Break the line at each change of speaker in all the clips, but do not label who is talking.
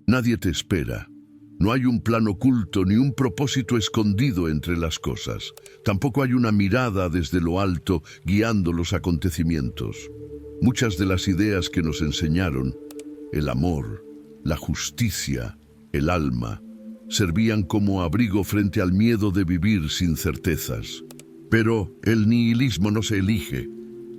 Nadie te espera. No hay un plan oculto ni un propósito escondido entre las cosas. Tampoco hay una mirada desde lo alto guiando los acontecimientos. Muchas de las ideas que nos enseñaron, el amor, la justicia, el alma, servían como abrigo frente al miedo de vivir sin certezas. Pero el nihilismo no se elige.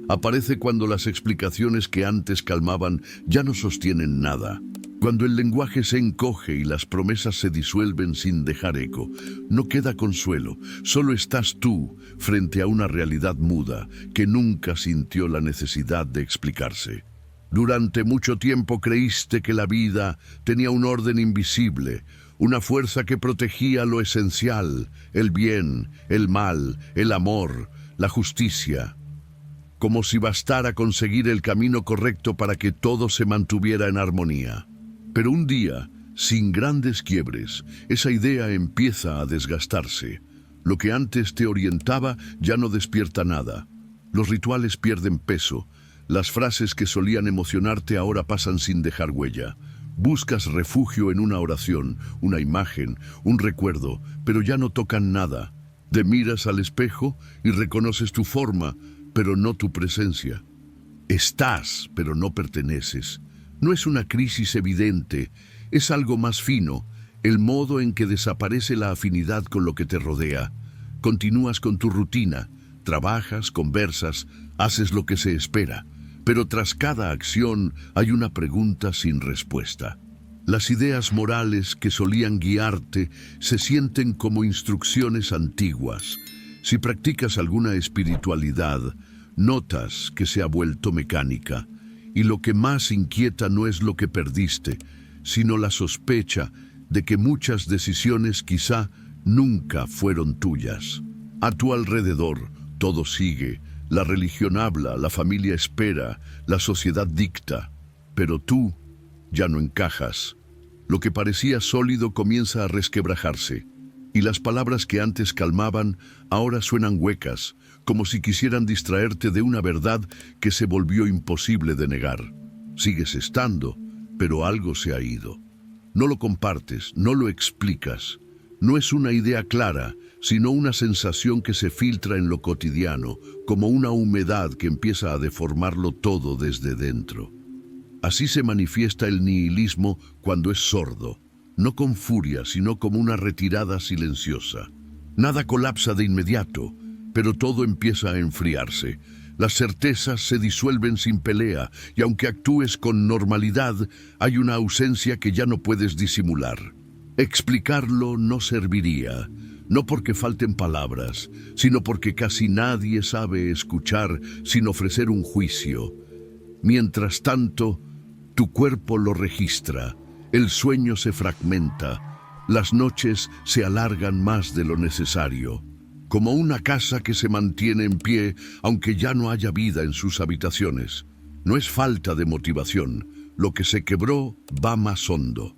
Aparece cuando las explicaciones que antes calmaban ya no sostienen nada. Cuando el lenguaje se encoge y las promesas se disuelven sin dejar eco, no queda consuelo, solo estás tú frente a una realidad muda que nunca sintió la necesidad de explicarse. Durante mucho tiempo creíste que la vida tenía un orden invisible, una fuerza que protegía lo esencial, el bien, el mal, el amor, la justicia, como si bastara conseguir el camino correcto para que todo se mantuviera en armonía. Pero un día, sin grandes quiebres, esa idea empieza a desgastarse. Lo que antes te orientaba ya no despierta nada. Los rituales pierden peso. Las frases que solían emocionarte ahora pasan sin dejar huella. Buscas refugio en una oración, una imagen, un recuerdo, pero ya no tocan nada. Te miras al espejo y reconoces tu forma, pero no tu presencia. Estás, pero no perteneces. No es una crisis evidente, es algo más fino, el modo en que desaparece la afinidad con lo que te rodea. Continúas con tu rutina, trabajas, conversas, haces lo que se espera, pero tras cada acción hay una pregunta sin respuesta. Las ideas morales que solían guiarte se sienten como instrucciones antiguas. Si practicas alguna espiritualidad, notas que se ha vuelto mecánica. Y lo que más inquieta no es lo que perdiste, sino la sospecha de que muchas decisiones quizá nunca fueron tuyas. A tu alrededor todo sigue, la religión habla, la familia espera, la sociedad dicta, pero tú ya no encajas. Lo que parecía sólido comienza a resquebrajarse, y las palabras que antes calmaban ahora suenan huecas, como si quisieran distraerte de una verdad que se volvió imposible de negar. Sigues estando, pero algo se ha ido. No lo compartes, no lo explicas. No es una idea clara, sino una sensación que se filtra en lo cotidiano, como una humedad que empieza a deformarlo todo desde dentro. Así se manifiesta el nihilismo cuando es sordo, no con furia, sino como una retirada silenciosa. Nada colapsa de inmediato, pero todo empieza a enfriarse. Las certezas se disuelven sin pelea, y aunque actúes con normalidad, hay una ausencia que ya no puedes disimular. Explicarlo no serviría, no porque falten palabras, sino porque casi nadie sabe escuchar sin ofrecer un juicio. Mientras tanto, tu cuerpo lo registra, el sueño se fragmenta, las noches se alargan más de lo necesario. Como una casa que se mantiene en pie aunque ya no haya vida en sus habitaciones. No es falta de motivación, lo que se quebró va más hondo.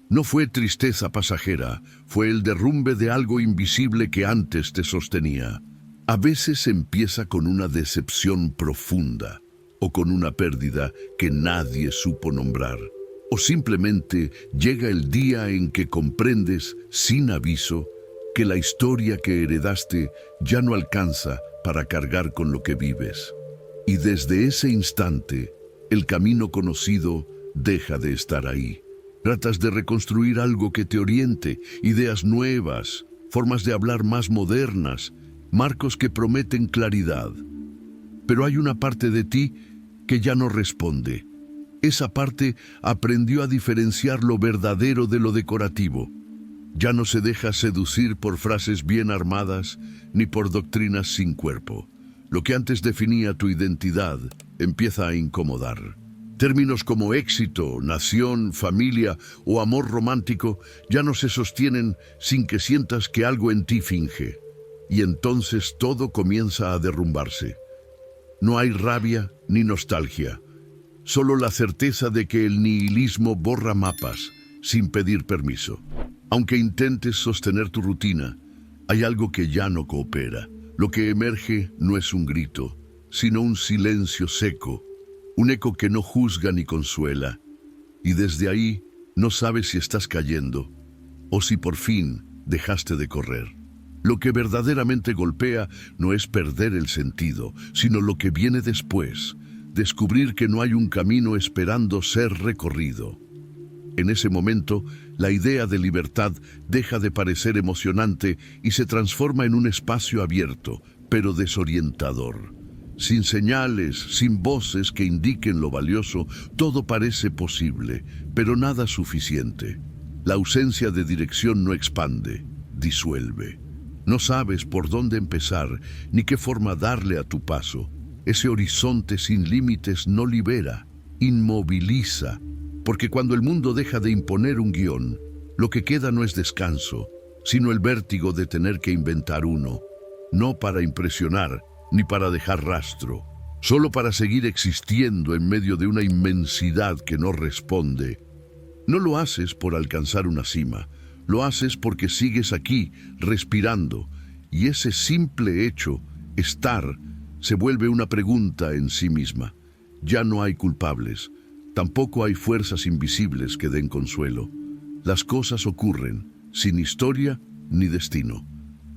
No fue tristeza pasajera, fue el derrumbe de algo invisible que antes te sostenía. A veces empieza con una decepción profunda, o con una pérdida que nadie supo nombrar. O simplemente llega el día en que comprendes, sin aviso, que la historia que heredaste ya no alcanza para cargar con lo que vives. Y desde ese instante, el camino conocido deja de estar ahí. Tratas de reconstruir algo que te oriente, ideas nuevas, formas de hablar más modernas, marcos que prometen claridad. Pero hay una parte de ti que ya no responde. Esa parte aprendió a diferenciar lo verdadero de lo decorativo. Ya no se deja seducir por frases bien armadas ni por doctrinas sin cuerpo. Lo que antes definía tu identidad empieza a incomodar. Términos como éxito, nación, familia o amor romántico ya no se sostienen sin que sientas que algo en ti finge. Y entonces todo comienza a derrumbarse. No hay rabia ni nostalgia, solo la certeza de que el nihilismo borra mapas sin pedir permiso. Aunque intentes sostener tu rutina, hay algo que ya no coopera. Lo que emerge no es un grito, sino un silencio seco, un eco que no juzga ni consuela. Y desde ahí No sabes si estás cayendo o si por fin dejaste de correr. Lo que verdaderamente golpea no es perder el sentido, sino lo que viene después, descubrir que no hay un camino esperando ser recorrido. En ese momento, la idea de libertad deja de parecer emocionante y se transforma en un espacio abierto, pero desorientador. Sin señales, sin voces que indiquen lo valioso, todo parece posible, pero nada suficiente. La ausencia de dirección no expande, disuelve. No sabes por dónde empezar, ni qué forma darle a tu paso. Ese horizonte sin límites no libera, inmoviliza, porque cuando el mundo deja de imponer un guión, lo que queda no es descanso, sino el vértigo de tener que inventar uno, no para impresionar ni para dejar rastro, solo para seguir existiendo en medio de una inmensidad que no responde. No lo haces por alcanzar una cima, lo haces porque sigues aquí, respirando, y ese simple hecho, estar, se vuelve una pregunta en sí misma. Ya no hay culpables, tampoco hay fuerzas invisibles que den consuelo. Las cosas ocurren, sin historia ni destino.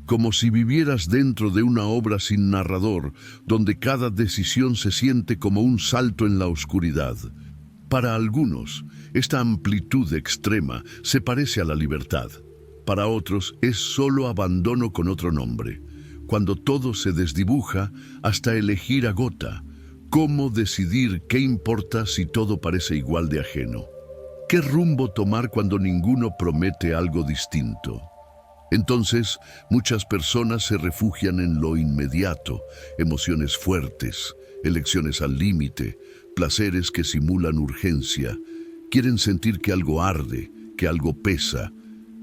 Como si vivieras dentro de una obra sin narrador, donde cada decisión se siente como un salto en la oscuridad. Para algunos, esta amplitud extrema se parece a la libertad. Para otros, es solo abandono con otro nombre. Cuando todo se desdibuja, hasta elegir agota. ¿Cómo decidir qué importa si todo parece igual de ajeno? ¿Qué rumbo tomar cuando ninguno promete algo distinto? Entonces, muchas personas se refugian en lo inmediato, emociones fuertes, elecciones al límite, placeres que simulan urgencia. Quieren sentir que algo arde, que algo pesa,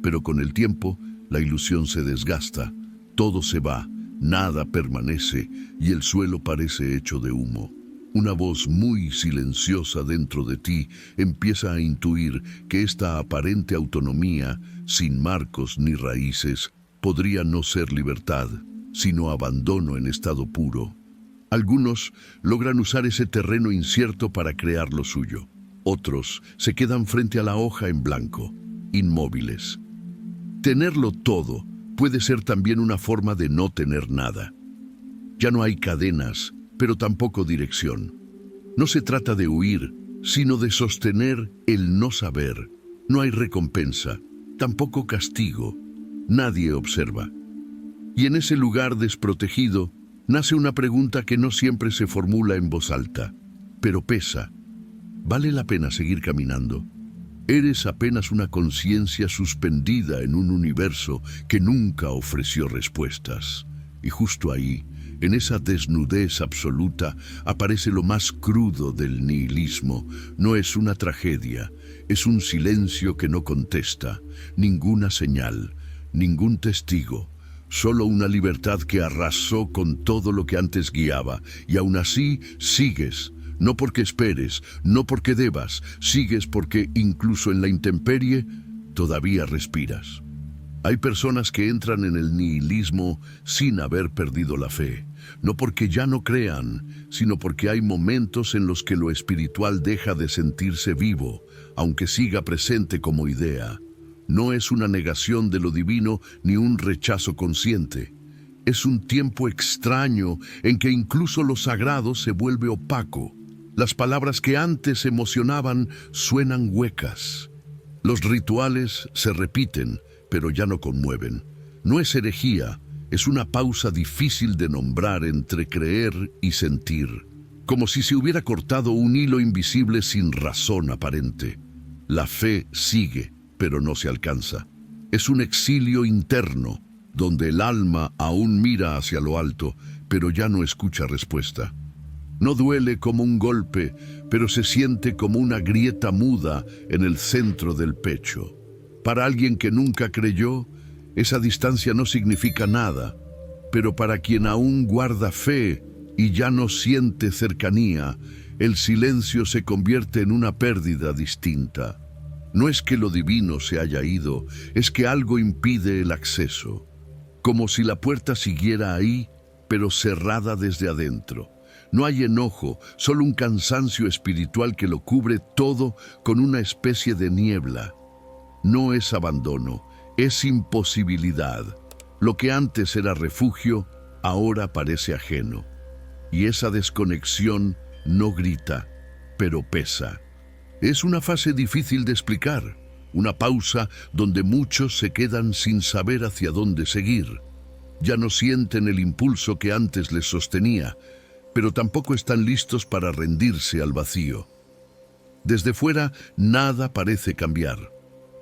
pero con el tiempo la ilusión se desgasta, todo se va, nada permanece y el suelo parece hecho de humo. Una voz muy silenciosa dentro de ti empieza a intuir que esta aparente autonomía, sin marcos ni raíces, podría no ser libertad, sino abandono en estado puro. Algunos logran usar ese terreno incierto para crear lo suyo. Otros se quedan frente a la hoja en blanco, inmóviles. Tenerlo todo puede ser también una forma de no tener nada. Ya no hay cadenas, pero tampoco dirección. No se trata de huir, sino de sostener el no saber. No hay recompensa, tampoco castigo. Nadie observa. Y en ese lugar desprotegido, nace una pregunta que no siempre se formula en voz alta, pero pesa. ¿Vale la pena seguir caminando? Eres apenas una conciencia suspendida en un universo que nunca ofreció respuestas. Y justo ahí, en esa desnudez absoluta, aparece lo más crudo del nihilismo. No es una tragedia, es un silencio que no contesta, ninguna señal, ningún testigo, solo una libertad que arrasó con todo lo que antes guiaba, y aún así sigues. No porque esperes, no porque debas, sigues porque incluso en la intemperie todavía respiras. Hay personas que entran en el nihilismo sin haber perdido la fe, no porque ya no crean, sino porque hay momentos en los que lo espiritual deja de sentirse vivo, aunque siga presente como idea. No es una negación de lo divino ni un rechazo consciente. Es un tiempo extraño en que incluso lo sagrado se vuelve opaco. Las palabras que antes emocionaban suenan huecas. Los rituales se repiten, pero ya no conmueven. No es herejía, es una pausa difícil de nombrar entre creer y sentir, como si se hubiera cortado un hilo invisible sin razón aparente. La fe sigue, pero no se alcanza. Es un exilio interno, donde el alma aún mira hacia lo alto, pero ya no escucha respuesta. No duele como un golpe, pero se siente como una grieta muda en el centro del pecho. Para alguien que nunca creyó, esa distancia no significa nada, pero para quien aún guarda fe y ya no siente cercanía, el silencio se convierte en una pérdida distinta. No es que lo divino se haya ido, es que algo impide el acceso, como si la puerta siguiera ahí, pero cerrada desde adentro. No hay enojo, solo un cansancio espiritual que lo cubre todo con una especie de niebla. No es abandono, es imposibilidad. Lo que antes era refugio, ahora parece ajeno. Y esa desconexión no grita, pero pesa. Es una fase difícil de explicar, una pausa donde muchos se quedan sin saber hacia dónde seguir. Ya no sienten el impulso que antes les sostenía, pero tampoco están listos para rendirse al vacío. Desde fuera, nada parece cambiar.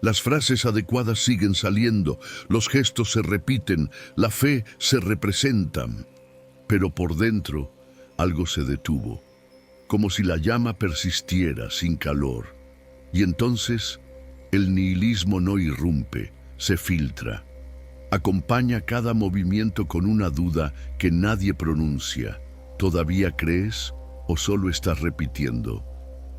Las frases adecuadas siguen saliendo, los gestos se repiten, la fe se representa. Pero por dentro, algo se detuvo, como si la llama persistiera sin calor. Y entonces, el nihilismo no irrumpe, se filtra. Acompaña cada movimiento con una duda que nadie pronuncia. ¿Todavía crees o solo estás repitiendo?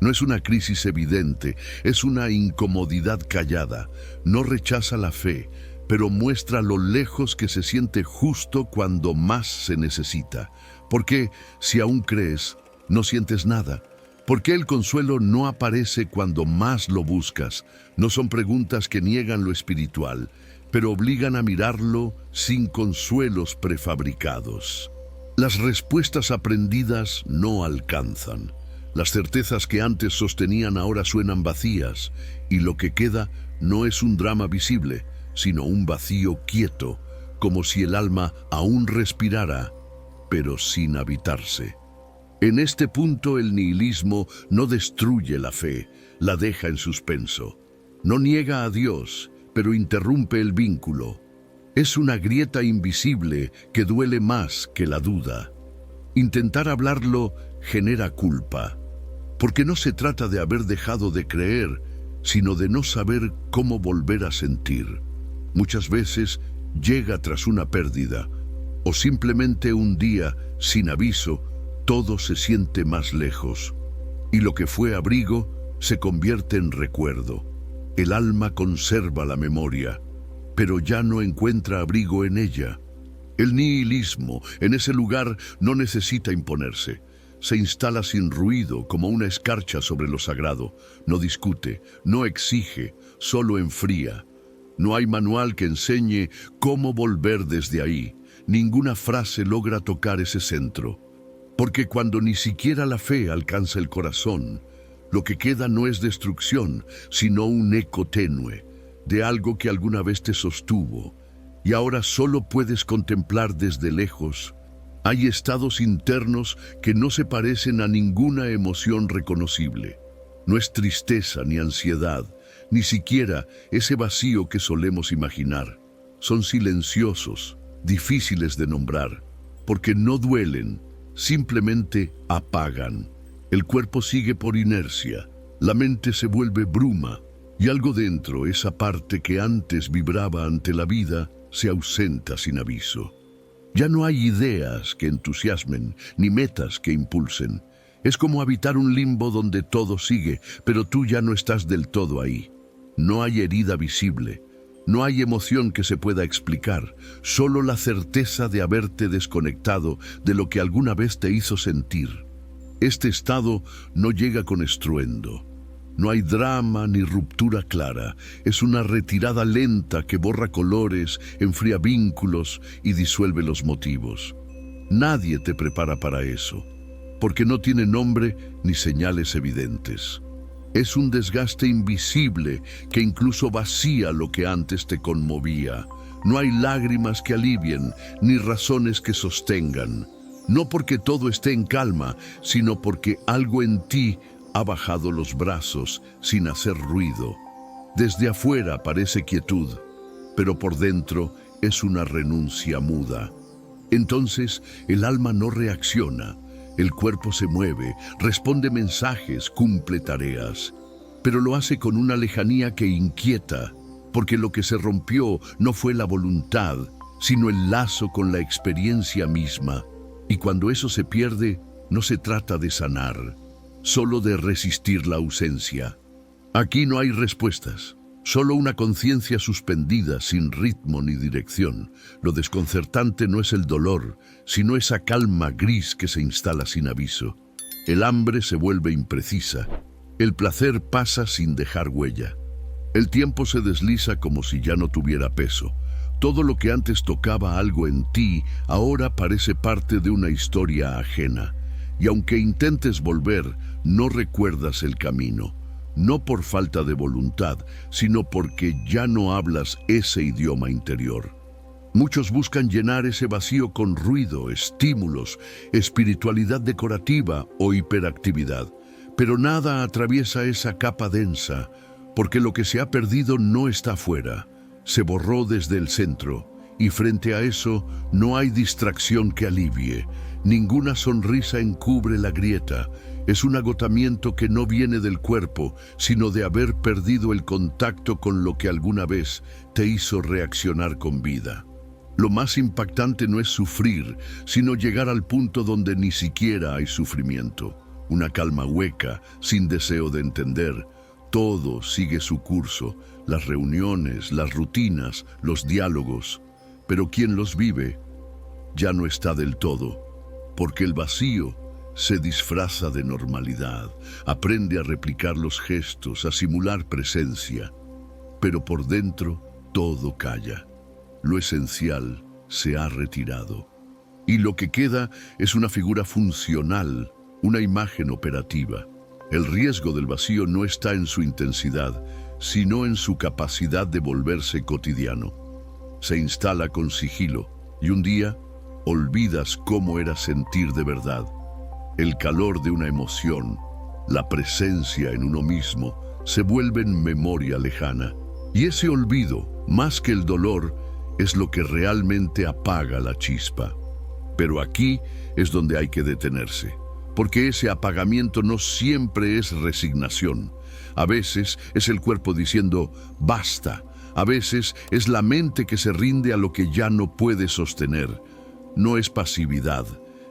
No es una crisis evidente, es una incomodidad callada. No rechaza la fe, pero muestra lo lejos que se siente justo cuando más se necesita. Porque si aún crees, no sientes nada. ¿Por qué el consuelo no aparece cuando más lo buscas? No son preguntas que niegan lo espiritual, pero obligan a mirarlo sin consuelos prefabricados. Las respuestas aprendidas no alcanzan. Las certezas que antes sostenían ahora suenan vacías, y lo que queda no es un drama visible, sino un vacío quieto, como si el alma aún respirara, pero sin habitarse. En este punto el nihilismo no destruye la fe, la deja en suspenso. No niega a Dios, pero interrumpe el vínculo. Es una grieta invisible que duele más que la duda. Intentar hablarlo genera culpa, porque no se trata de haber dejado de creer, sino de no saber cómo volver a sentir. Muchas veces llega tras una pérdida, o simplemente un día, sin aviso, todo se siente más lejos, y lo que fue abrigo se convierte en recuerdo. El alma conserva la memoria, pero ya no encuentra abrigo en ella. El nihilismo en ese lugar no necesita imponerse. Se instala sin ruido como una escarcha sobre lo sagrado. No discute, no exige, solo enfría. No hay manual que enseñe cómo volver desde ahí. Ninguna frase logra tocar ese centro. Porque cuando ni siquiera la fe alcanza el corazón, lo que queda no es destrucción, sino un eco tenue de algo que alguna vez te sostuvo y ahora solo puedes contemplar desde lejos. Hay estados internos que no se parecen a ninguna emoción reconocible. No es tristeza ni ansiedad, ni siquiera ese vacío que solemos imaginar. Son silenciosos, difíciles de nombrar, porque no duelen, simplemente apagan. El cuerpo sigue por inercia, la mente se vuelve bruma, y algo dentro, esa parte que antes vibraba ante la vida, se ausenta sin aviso. Ya no hay ideas que entusiasmen, ni metas que impulsen. Es como habitar un limbo donde todo sigue, pero tú ya no estás del todo ahí. No hay herida visible, no hay emoción que se pueda explicar, solo la certeza de haberte desconectado de lo que alguna vez te hizo sentir. Este estado no llega con estruendo. No hay drama ni ruptura clara. Es una retirada lenta que borra colores, enfría vínculos y disuelve los motivos. Nadie te prepara para eso, porque no tiene nombre ni señales evidentes. Es un desgaste invisible que incluso vacía lo que antes te conmovía. No hay lágrimas que alivien, ni razones que sostengan. No porque todo esté en calma, sino porque algo en ti ha bajado los brazos sin hacer ruido. Desde afuera parece quietud, pero por dentro es una renuncia muda. Entonces el alma no reacciona, el cuerpo se mueve, responde mensajes, cumple tareas, pero lo hace con una lejanía que inquieta, porque lo que se rompió no fue la voluntad, sino el lazo con la experiencia misma. Y cuando eso se pierde, no se trata de sanar, solo de resistir la ausencia. Aquí no hay respuestas, Solo una conciencia suspendida, sin ritmo ni dirección. Lo desconcertante no es el dolor, sino esa calma gris que se instala sin aviso. El hambre se vuelve imprecisa. El placer pasa sin dejar huella. El tiempo se desliza como si ya no tuviera peso. Todo lo que antes tocaba algo en ti, ahora parece parte de una historia ajena. Y aunque intentes volver, no recuerdas el camino. No por falta de voluntad, sino porque ya no hablas ese idioma interior. Muchos buscan llenar ese vacío con ruido, estímulos, espiritualidad decorativa o hiperactividad. Pero nada atraviesa esa capa densa, porque lo que se ha perdido no está afuera, se borró desde el centro, y frente a eso no hay distracción que alivie. Ninguna sonrisa encubre la grieta. Es un agotamiento que no viene del cuerpo, sino de haber perdido el contacto con lo que alguna vez te hizo reaccionar con vida. Lo más impactante no es sufrir, sino llegar al punto donde ni siquiera hay sufrimiento. Una calma hueca, sin deseo de entender. Todo sigue su curso, las reuniones, las rutinas, los diálogos. Pero quien los vive ya no está del todo, porque el vacío se disfraza de normalidad, aprende a replicar los gestos, a simular presencia, pero por dentro todo calla. Lo esencial se ha retirado. Y lo que queda es una figura funcional, una imagen operativa. El riesgo del vacío no está en su intensidad, sino en su capacidad de volverse cotidiano. Se instala con sigilo y un día olvidas cómo era sentir de verdad. El calor de una emoción, la presencia en uno mismo, se vuelven memoria lejana. Y ese olvido, más que el dolor, es lo que realmente apaga la chispa. Pero aquí es donde hay que detenerse, porque ese apagamiento no siempre es resignación. A veces es el cuerpo diciendo basta, a veces es la mente que se rinde a lo que ya no puede sostener. No es pasividad,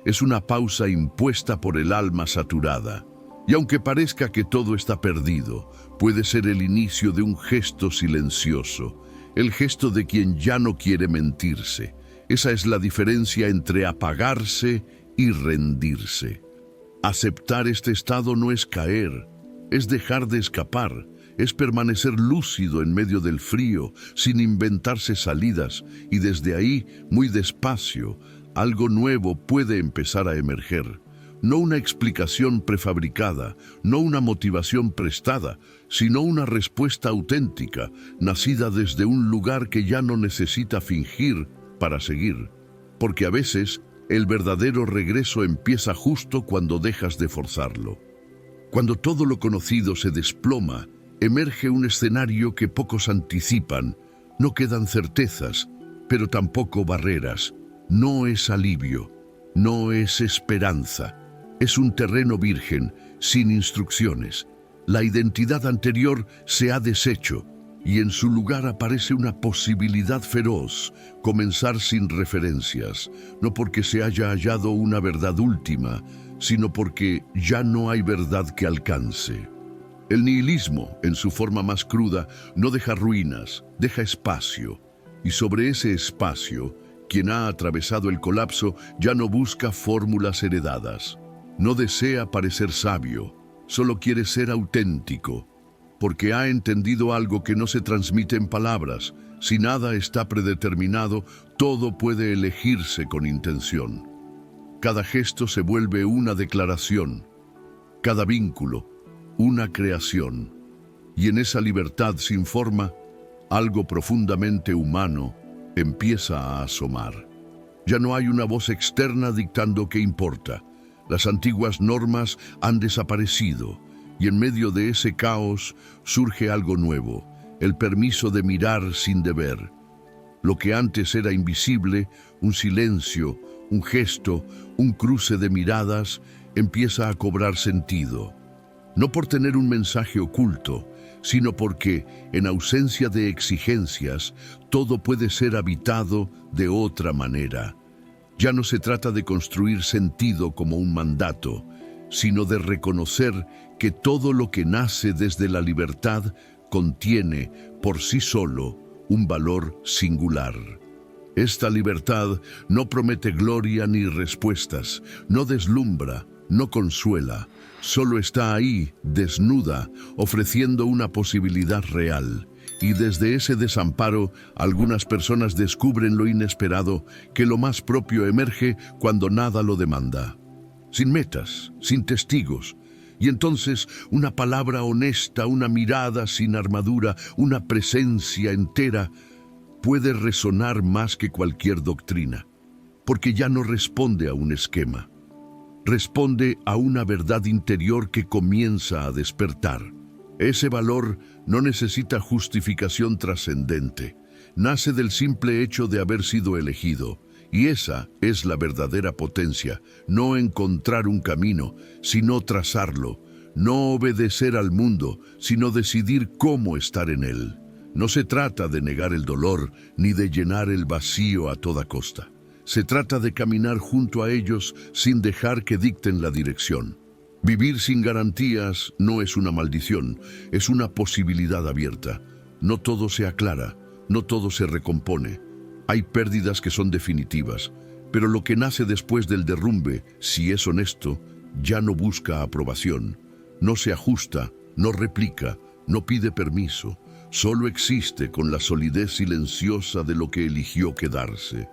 es una pausa impuesta por el alma saturada. Y aunque parezca que todo está perdido, puede ser el inicio de un gesto silencioso, el gesto de quien ya no quiere mentirse. Esa es la diferencia entre apagarse y rendirse. Aceptar este estado no es caer, es dejar de escapar, es permanecer lúcido en medio del frío, sin inventarse salidas, y desde ahí, muy despacio, algo nuevo puede empezar a emerger. No una explicación prefabricada, no una motivación prestada, sino una respuesta auténtica, nacida desde un lugar que ya no necesita fingir para seguir. Porque a veces, el verdadero regreso empieza justo cuando dejas de forzarlo. Cuando todo lo conocido se desploma, emerge un escenario que pocos anticipan. No quedan certezas, pero tampoco barreras. No es alivio, no es esperanza. Es un terreno virgen, sin instrucciones. La identidad anterior se ha deshecho y en su lugar aparece una posibilidad feroz, comenzar sin referencias, no porque se haya hallado una verdad última, sino porque ya no hay verdad que alcance. El nihilismo, en su forma más cruda, no deja ruinas, deja espacio, y sobre ese espacio, quien ha atravesado el colapso ya no busca fórmulas heredadas. No desea parecer sabio, solo quiere ser auténtico, porque ha entendido algo que no se transmite en palabras. Si nada está predeterminado, todo puede elegirse con intención. Cada gesto se vuelve una declaración, cada vínculo, una creación. Y en esa libertad sin forma, algo profundamente humano empieza a asomar. Ya no hay una voz externa dictando qué importa. Las antiguas normas han desaparecido y en medio de ese caos surge algo nuevo, el permiso de mirar sin deber. Lo que antes era invisible, un silencio, un gesto, un cruce de miradas, empieza a cobrar sentido. No por tener un mensaje oculto, sino porque, en ausencia de exigencias, todo puede ser habitado de otra manera. Ya no se trata de construir sentido como un mandato, sino de reconocer que todo lo que nace desde la libertad contiene por sí solo un valor singular. Esta libertad no promete gloria ni respuestas, no deslumbra, no consuela, solo está ahí, desnuda, ofreciendo una posibilidad real. Y desde ese desamparo, algunas personas descubren lo inesperado, que lo más propio emerge cuando nada lo demanda. Sin metas, sin testigos. Y entonces una palabra honesta, una mirada sin armadura, una presencia entera, puede resonar más que cualquier doctrina, porque ya no responde a un esquema. Responde a una verdad interior que comienza a despertar. Ese valor no necesita justificación trascendente. Nace del simple hecho de haber sido elegido. Y esa es la verdadera potencia. No encontrar un camino, sino trazarlo. No obedecer al mundo, sino decidir cómo estar en él. No se trata de negar el dolor, ni de llenar el vacío a toda costa. Se trata de caminar junto a ellos sin dejar que dicten la dirección. Vivir sin garantías no es una maldición, es una posibilidad abierta. No todo se aclara, no todo se recompone. Hay pérdidas que son definitivas, pero lo que nace después del derrumbe, si es honesto, ya no busca aprobación, no se ajusta, no replica, no pide permiso, solo existe con la solidez silenciosa de lo que eligió quedarse.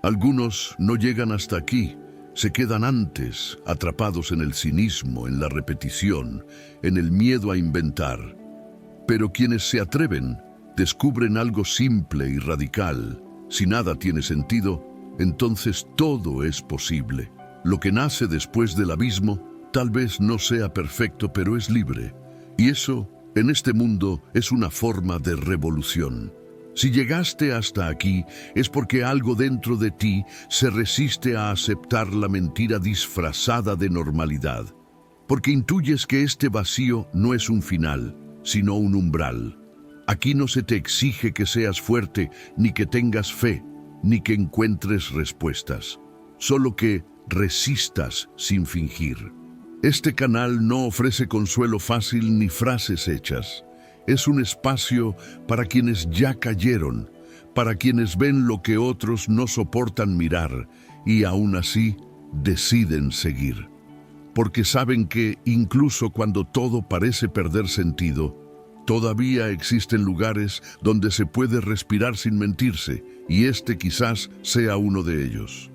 Algunos no llegan hasta aquí, se quedan antes, atrapados en el cinismo, en la repetición, en el miedo a inventar. Pero quienes se atreven, descubren algo simple y radical. Si nada tiene sentido, entonces todo es posible. Lo que nace después del abismo tal vez no sea perfecto, pero es libre. Y eso, en este mundo, es una forma de revolución. Si llegaste hasta aquí, es porque algo dentro de ti se resiste a aceptar la mentira disfrazada de normalidad. Porque intuyes que este vacío no es un final, sino un umbral. Aquí no se te exige que seas fuerte, ni que tengas fe, ni que encuentres respuestas. Solo que resistas sin fingir. Este canal no ofrece consuelo fácil ni frases hechas. Es un espacio para quienes ya cayeron, para quienes ven lo que otros no soportan mirar y aún así deciden seguir. Porque saben que incluso cuando todo parece perder sentido, todavía existen lugares donde se puede respirar sin mentirse, y este quizás sea uno de ellos.